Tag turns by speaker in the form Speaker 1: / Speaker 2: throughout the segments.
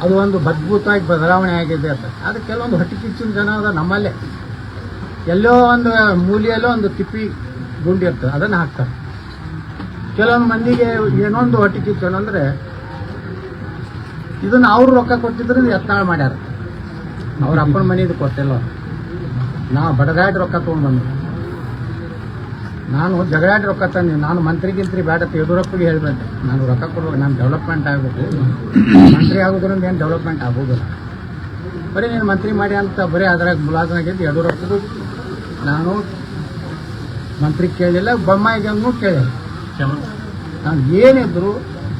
Speaker 1: ಅದು ಒಂದು ಅದ್ಭುತವಾಗಿ ಬದಲಾವಣೆ ಆಗಿದೆ ಅಂತ. ಅದು ಕೆಲವೊಂದು ಹೊಟ್ಟೆ ಕಿಚ್ಚಿನ ಜನ ಅದ ನಮ್ಮಲ್ಲೇ, ಎಲ್ಲೋ ಒಂದು ಮೂಲೆಯಲ್ಲೋ ಒಂದು ತಿಪ್ಪಿ ಗುಂಡಿ ಇರ್ತದೆ, ಅದನ್ನು ಹಾಕ್ತಾರೆ. ಕೆಲವೊಂದು ಮಂದಿಗೆ ಏನೊಂದು ಹೊಟ್ಟೆ ಕಿಚ್ಚು ಅಂದರೆ ಇದನ್ನು ಅವರು ರೊಕ್ಕ ಕೊಟ್ಟಿದ್ರೆ ಯತ್ನಾಳ ಮಾಡ್ಯಾರ, ಅವ್ರ ಅಪ್ಪನ ಮನೆದು ಕೊಟ್ಟಿಲ್ಲ. ನಾವು ಬಡದಾಡಿ ರೊಕ್ಕ ತೊಗೊಂಡ್ಬಂದು, ನಾನು ಜಗಳಾಡಿ ರೊಕ್ಕ ತಂದೆ. ನಾನು ಮಂತ್ರಿಗಿಂತ್ರಿ ಬೇಡ ಯಡಿಯೂರಪ್ಪಗೆ ಹೇಳ್ಬೇಕು, ನಾನು ರೊಕ್ಕ ಕೊಡ್ಬೇಕು, ನಾನು ಡೆವಲಪ್ಮೆಂಟ್ ಆಗಬೇಕು. ಮಂತ್ರಿ ಆಗೋದ್ರಿಂದ ಏನು ಡೆವಲಪ್ಮೆಂಟ್ ಆಗೋದಿಲ್ಲ. ಬರೀ ನೀನು ಮಂತ್ರಿ ಮಾಡಿ ಅಂತ ಬರೀ ಅದ್ರಾಗ ಮುಲಾಜನಾಗಿದ್ದು ಯಡಿಯೂರಪ್ಪಗೂ ನಾನು ಮಂತ್ರಿ ಕೇಳಿಲ್ಲ, ಬೊಮ್ಮಾಯಿಗೂ ಕೇಳಿಲ್ಲ. ನಾವು ಏನಿದ್ರು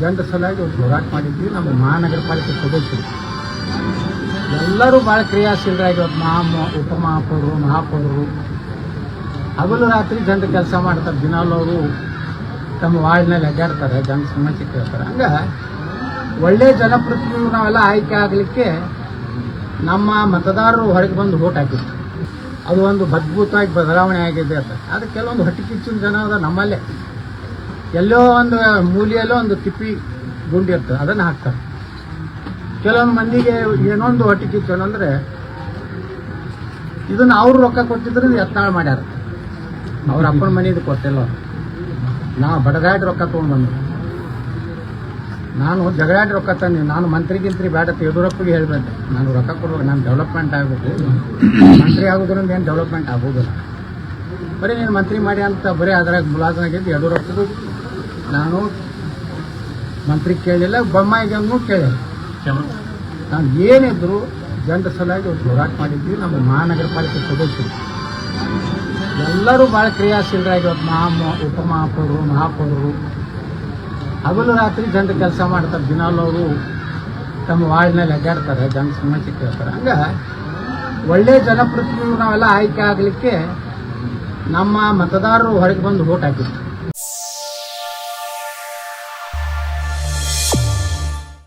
Speaker 1: ಜನರ ಸಲುವಾಗಿ ಒಂದು ಹೋರಾಟ ಮಾಡಿದ್ವಿ. ನಮ್ಮ ಮಹಾನಗರ ಪಾಲಿಕೆ ಸದಸ್ಯರು ಎಲ್ಲರೂ ಭಾಳ ಕ್ರಿಯಾಶೀಲರಾಗಿ ಉಪಮಹಾಪೌರರು, ಮಹಾಪೌರರು ಹಗಲು ರಾತ್ರಿ ಜನರು ಕೆಲಸ ಮಾಡ್ತಾರೆ. ದಿನಾಲವರು ತಮ್ಮ ವಾರ್ಡ್ನಲ್ಲಿ ಅಡ್ಡಾಡ್ತಾರೆ, ಜನ ಸಮಸ್ಯೆ ಕೇಳ್ತಾರೆ. ಹಂಗೆ ಒಳ್ಳೆ ಜನಪ್ರತಿನಿಧಿಗಳು ನಾವೆಲ್ಲ ಆಯ್ಕೆ ಆಗಲಿಕ್ಕೆ ನಮ್ಮ ಮತದಾರರು ಹೊರಗೆ ಬಂದು ವೋಟ್ ಹಾಕಿದ್ರು. ಅದು ಒಂದು ಅದ್ಭುತವಾಗಿ ಬದಲಾವಣೆ ಆಗಿದೆ ಅಂತ. ಅದು ಕೆಲವೊಂದು ಹೊಟ್ಟೆ ಕಿಚ್ಚಿನ ಜನ ಅದ ನಮ್ಮಲ್ಲೇ, ಎಲ್ಲೋ ಒಂದು ಮೂಲೆಯಲ್ಲೋ ಒಂದು ತಿಪ್ಪಿ ಗುಂಡಿ ಇರ್ತದೆ, ಅದನ್ನು ಹಾಕ್ತಾರೆ. ಕೆಲವೊಂದು ಮಂದಿಗೆ ಏನೊಂದು ಹೊಟ್ಟೆ ಕಿಚ್ಚು ಅಂದರೆ ಇದನ್ನು ಅವರು ರೊಕ್ಕ ಕೊಟ್ಟಿದ್ರೆ ಯತ್ನಾಳ ಮಾಡ್ಯಾರ, ಅವ್ರ ಅಪ್ಪನ ಮನೆದು ಕೊಟ್ಟಿಲ್ಲ. ನಾವು ಬಡದಾಡಿ ರೊಕ್ಕ ತೊಗೊಂಡ್ಬಂದು, ನಾನು ಜಗಳಾಡಿ ರೊಕ್ಕ ತಂದೆ. ನಾನು ಮಂತ್ರಿಗಿಂತ್ರಿ ಬೇಡ ಯಡಿಯೂರಪ್ಪಗೆ ಹೇಳ್ಬೇಕು, ನಾನು ರೊಕ್ಕ ಕೊಡ್ಬೇಕು, ನಾನು ಡೆವಲಪ್ಮೆಂಟ್ ಆಗಬೇಕು. ಮಂತ್ರಿ ಆಗೋದ್ರಿಂದ ಏನು ಡೆವಲಪ್ಮೆಂಟ್ ಆಗೋದಿಲ್ಲ. ಬರೀ ನೀನು ಮಂತ್ರಿ ಮಾಡಿ ಅಂತ ಬರೀ ಅದ್ರಾಗ ಮುಲಾಜನಾಗಿದ್ದು ಯಡಿಯೂರಪ್ಪಗೂ ನಾನು ಮಂತ್ರಿ ಕೇಳಿಲ್ಲ, ಬೊಮ್ಮಾಯಿಗೂ ಕೇಳಿಲ್ಲ. ನಾವು ಏನಿದ್ರು ಜನರ ಸಲುವಾಗಿ ಒಂದು ಹೋರಾಟ ಮಾಡಿದ್ವಿ. ನಮ್ಮ ಮಹಾನಗರ ಪಾಲಿಕೆ ಸದಸ್ಯರು ಎಲ್ಲರೂ ಭಾಳ ಕ್ರಿಯಾಶೀಲರಾಗಿ ಉಪಮಹಾಪೌರರು, ಮಹಾಪೌರರು ಹಗಲು ರಾತ್ರಿ ಜನರು ಕೆಲಸ ಮಾಡ್ತಾರೆ. ದಿನಾಲವರು ತಮ್ಮ ವಾರ್ಡ್ನಲ್ಲಿ ಅಡ್ಡಾಡ್ತಾರೆ, ಜನ ಸಮಸ್ಯೆ ಕೇಳ್ತಾರೆ. ಹಂಗೆ ಒಳ್ಳೆ ಜನಪ್ರತಿನಿಧಿಗಳು ನಾವೆಲ್ಲ ಆಯ್ಕೆ ಆಗಲಿಕ್ಕೆ ನಮ್ಮ ಮತದಾರರು ಹೊರಗೆ ಬಂದು ವೋಟ್ ಹಾಕಿದ್ರು.